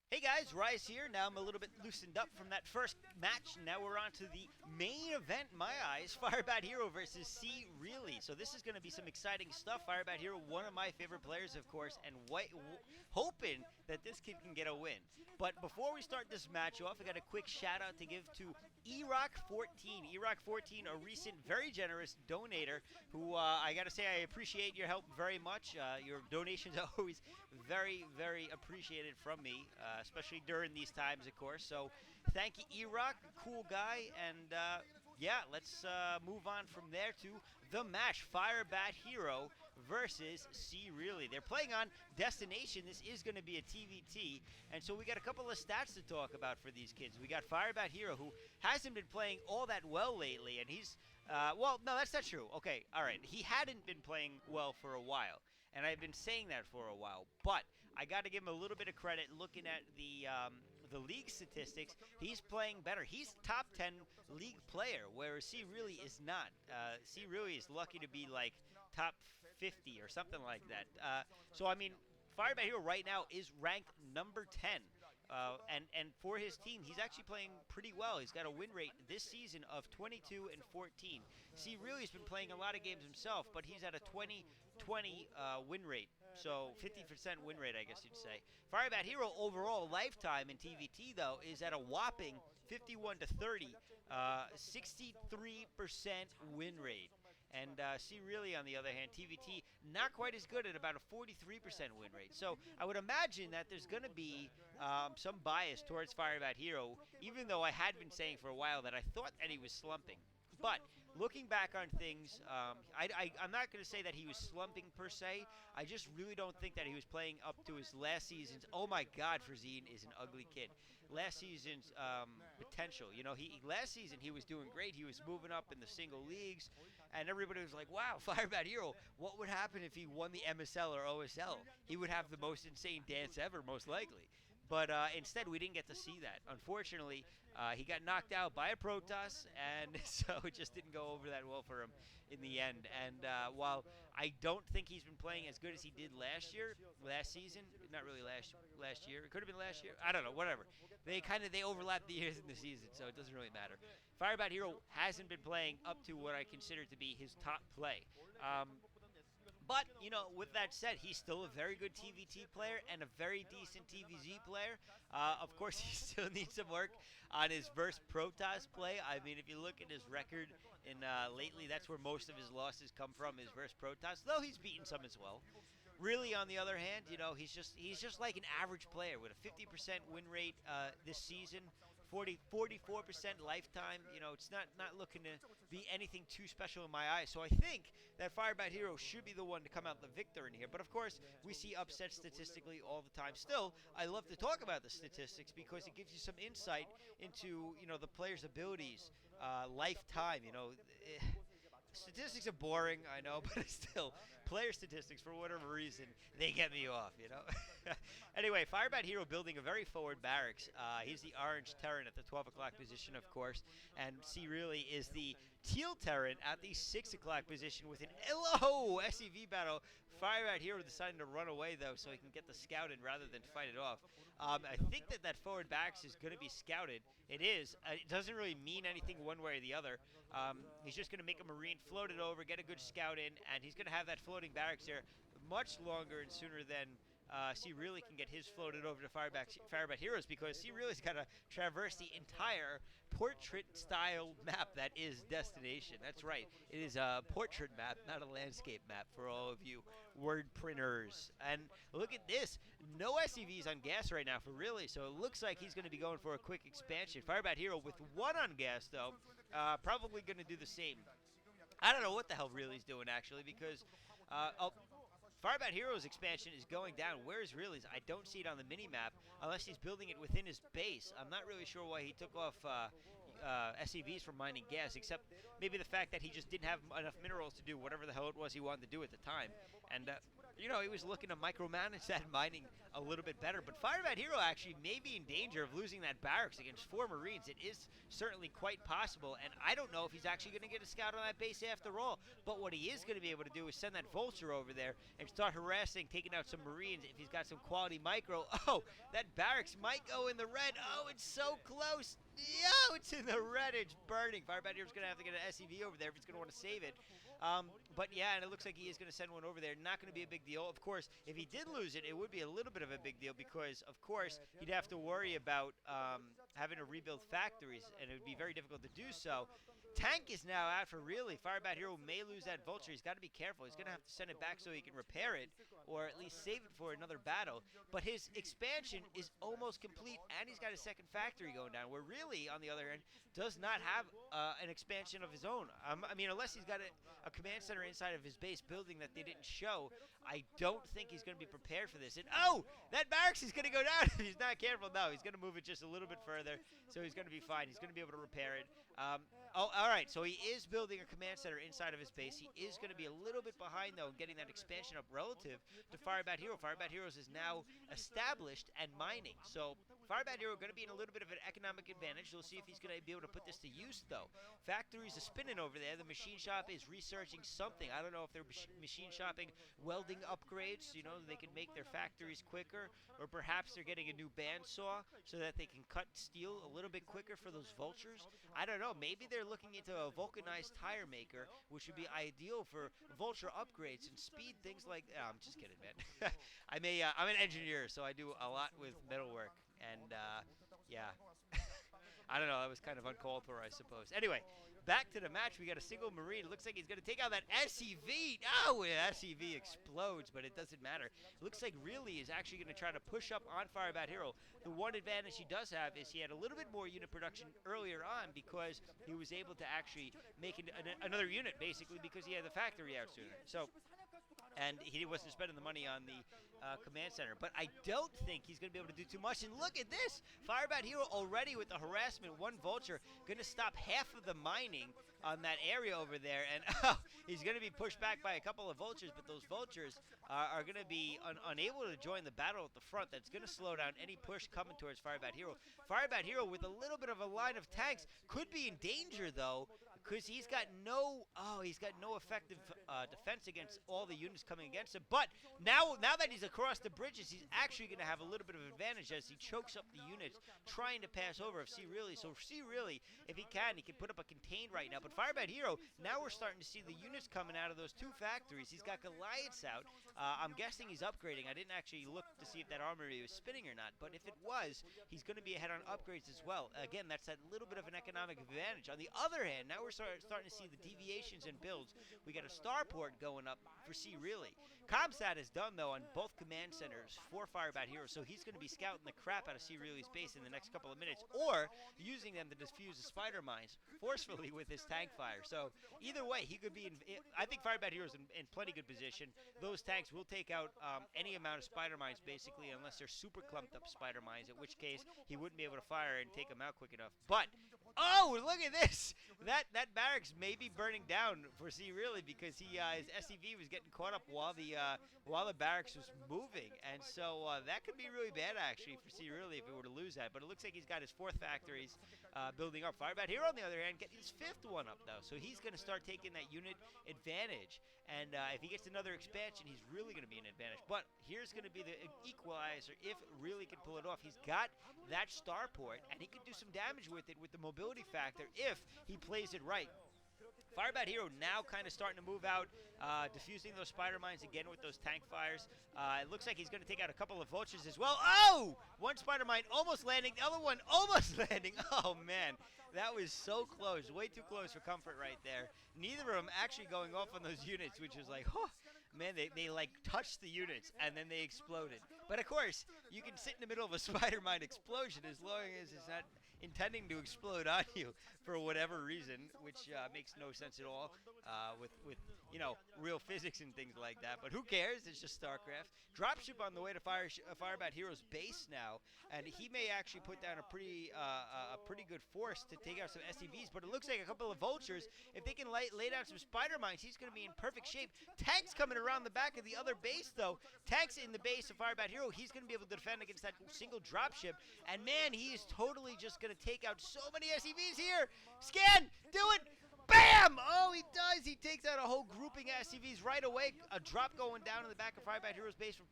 Hey guys, Rise here. Now I'm a little bit loosened up from that first match. Now we're on to the main event, in my eyes, FireBatHero versus Sea.Really. So this is going to be some exciting stuff. FireBatHero, one of my favorite players, of course, and hoping that this kid can get a win. But before we start this match off, I got a quick shout out to give to erock14. erock14, a recent, very generous donator who I got to say I appreciate your help very much. Your donations are always very, very appreciated from me. Especially during these times, of course. So, thank you, Erock, cool guy, and yeah, let's move on from there to the match: FireBatHero versus Sea.Really. They're playing on Destination. This is going to be a TVT, and so we got a couple of stats to talk about for these kids. We got FireBatHero, who hasn't been playing all that well lately, and he's well, no, that's not true. Okay, all right, he hadn't been playing well for a while, and I've been saying that for a while. But I got to give him a little bit of credit. Looking at the league statistics, he's playing better. He's top 10 league player, whereas Sea.Really is not. Sea.Really is lucky to be like top 50 or something like that. So I mean, FireBatHero right now is ranked number 10. And for his team, he's actually playing pretty well. He's got a win rate this season of 22 and 14. Really has been playing a lot of games himself, but he's at a 20 win rate. So 50% win rate, I guess you'd say. FireBatHero overall lifetime in TVT though is at a whopping 51 to 30, 63% win rate. And Really, on the other hand, TVT not quite as good at about a 43% win rate. So I would imagine that there's going to be some bias towards FireBatHero, even though I had been saying for a while that I thought that he was slumping. But looking back on things, I'm not going to say that he was slumping per se. I just really don't think that he was playing up to his last season's. Oh my God, Frazine is an ugly kid. Last season's potential. You know, last season he was doing great. He was moving up in the single leagues, and everybody was like, "Wow, FireBatHero. What would happen if he won the MSL or OSL? He would have the most insane dance ever, most likely." But instead, we didn't get to see that. Unfortunately, he got knocked out by a Protoss, and so it just didn't go over that well for him in the end. And while I don't think he's been playing as good as he did last season, not really last year. It could have been last year. I don't know. Whatever. They overlap the years in the season, so it doesn't really matter. FireBatHero hasn't been playing up to what I consider to be his top play. But, you know, with that said, he's still a very good TVT player and a very decent TVZ player. Of course, he still needs some work on his versus Protoss play. I mean, if you look at his record in lately, that's where most of his losses come from, is versus Protoss, though he's beaten some as well. Really, on the other hand, you know, he's just like an average player with a 50% win rate this season, 44% lifetime. You know, it's not looking to be anything too special in my eyes. So I think that FireBatHero should be the one to come out the victor in here. But of course, we see upsets statistically all the time. Still, I love to talk about the statistics because it gives you some insight into, you know, the player's abilities, lifetime. You know. Statistics are boring, I know, but still, player statistics, for whatever reason, they get me off, you know? Anyway, FireBatHero building a very forward barracks. He's the orange Terran at the 12 o'clock position, of course, and Sea.Really is the teal Terran at the 6 o'clock position with an LO SEV battle. FireBatHero deciding to run away, though, so he can get the scout in rather than fight it off. I think that forward barracks is going to be scouted. It is. It doesn't really mean anything one way or the other. He's just going to make a Marine float it over, get a good scout in, and he's going to have that floating barracks there much longer and sooner than Sea.Really can get his floated over to FireBatHero's, because Sea.Really's got to traverse the entire portrait-style map that is Destination. That's right. It is a portrait map, not a landscape map, for all of you word printers. And look at this. No SCVs on gas right now for Really, so it looks like he's going to be going for a quick expansion. FireBatHero with one on gas, though, probably going to do the same. I don't know what the hell Really's doing, actually, because FireBatHero's expansion is going down. Where's Really's? I don't see it on the mini-map unless he's building it within his base. I'm not really sure why he took off SCVs from mining gas, except maybe the fact that he just didn't have enough minerals to do whatever the hell it was he wanted to do at the time. And you know, he was looking to micromanage that mining a little bit better. But FireBatHero actually may be in danger of losing that barracks against 4 Marines. It is certainly quite possible, and I don't know if he's actually going to get a scout on that base after all. But what he is going to be able to do is send that vulture over there and start harassing, taking out some Marines if he's got some quality micro. Oh, that barracks might go in the red. Oh, it's so close. Yo, it's in the red. It's burning. FireBatHero's going to have to get an SCV over there if he's going to want to save it. But yeah, and it looks like he is going to send one over there. Not going to be a big deal. Of course, if he did lose it, it would be a little bit of a big deal because, of course, he'd have to worry about having to rebuild factories, and it would be very difficult to do so. Tank is now out for really. FireBatHero may lose that vulture. He's got to be careful. He's going to have to send it back so he can repair it or at least save it for another battle. But his expansion is almost complete, and he's got a second factory going down, where really, on the other hand, does not have an expansion of his own. I mean, unless he's got a command center inside of his base building that they didn't show, I don't think he's going to be prepared for this. And, oh, that barracks is going to go down if he's not careful. No, he's going to move it just a little bit further, so he's going to be fine. He's going to be able to repair it. Oh, all right, so he is building a command center inside of his base. He is going to be a little bit behind, though, in getting that expansion up relative to FireBatHero. FireBatHero is now established and mining. So FireBatHero going to be in a little bit of an economic advantage. We'll see if he's going to be able to put this to use, though. Factories are spinning over there. The machine shop is researching something. I don't know if they're machine shopping welding upgrades, you know, they can make their factories quicker, or perhaps they're getting a new bandsaw so that they can cut steel a little bit quicker for those vultures. I don't know. Maybe they're looking into a vulcanized tire maker, which would be ideal for vulture upgrades and speed things like that. I'm just kidding, man. I'm an engineer, so I do a lot with metalwork, and yeah. I don't know. That was kind of uncalled for, I suppose. Anyway, back to the match. We got a single Marine. It looks like he's going to take out that SCV. Oh, the SCV explodes, but it doesn't matter. It looks like Really is actually going to try to push up on FireBatHero. The one advantage he does have is he had a little bit more unit production earlier on because he was able to actually make another unit, basically, because he had the factory out sooner. So, and he wasn't spending the money on the command center. But I don't think he's going to be able to do too much. And look at this. FireBatHero already with the harassment. One vulture going to stop half of the mining on that area over there. And he's going to be pushed back by a couple of vultures. But those vultures are going to be unable to join the battle at the front. That's going to slow down any push coming towards FireBatHero. FireBatHero with a little bit of a line of tanks could be in danger, though, because he's got no effective defense against all the units coming against him. But now that he's across the bridges, he's actually going to have a little bit of advantage as he chokes up the units trying to pass over of Sea.Really. So Sea.Really, if he can put up a contained right now. But FireBatHero, now we're starting to see the units coming out of those two factories. He's got Goliaths out. I'm guessing he's upgrading. I didn't actually look to see if that armory was spinning or not. But if it was, he's going to be ahead on upgrades as well. Again, that's that little bit of an economic advantage. On the other hand, now we're starting to see the deviations in builds. We got a starport going up for Sea.Really. Comsat is done, though, on both command centers for FireBatHero, so he's going to be scouting the crap out of Sea.Really's base in the next couple of minutes, or using them to defuse the spider mines forcefully with his tank fire. So either way, he could be I think FireBatHero is in plenty good position. Those tanks will take out any amount of spider mines, basically, unless they're super clumped up spider mines, at which case he wouldn't be able to fire and take them out quick enough. But oh, look at this! That barracks may be burning down for Sea.Really because his SCV was getting caught up while the barracks was moving, and so that could be really bad actually for Sea.Really if we were to lose that. But it looks like he's got his fourth factories building up. FireBatHero, on the other hand, getting his fifth one up though, so he's going to start taking that unit advantage. And if he gets another expansion, he's really going to be an advantage. But here's going to be the equalizer if Really can pull it off. He's got that starport, and he could do some damage with it with the mobility factor if he plays it right. FireBatHero now kind of starting to move out, diffusing those spider mines again with those tank fires. It looks like he's going to take out a couple of vultures as well. Oh! One spider mine almost landing, the other one almost landing. Oh, man. That was so close, way too close for comfort right there. Neither of them actually going off on those units, which was like, oh, man, they like touched the units and then they exploded. But of course, you can sit in the middle of a spider mine explosion as long as it's not intending to explode on you for whatever reason, which makes no sense at all with real physics and things like that. But who cares? It's just StarCraft. Dropship on the way to FireBatHero's base now, and he may actually put down a pretty good force to take out some SCVs. But it looks like a couple of vultures. If they can lay down some spider mines, he's going to be in perfect shape. Tanks coming around the back of the other base, though. Tanks in the base of FireBatHero. He's going to be able to defend against that single dropship. And man, he is totally just going to take out so many SCVs here. Scan, do it. Bam! Oh, he does. He takes out a whole grouping of SCVs right away. A drop going down in the back of FireBatHero's base, but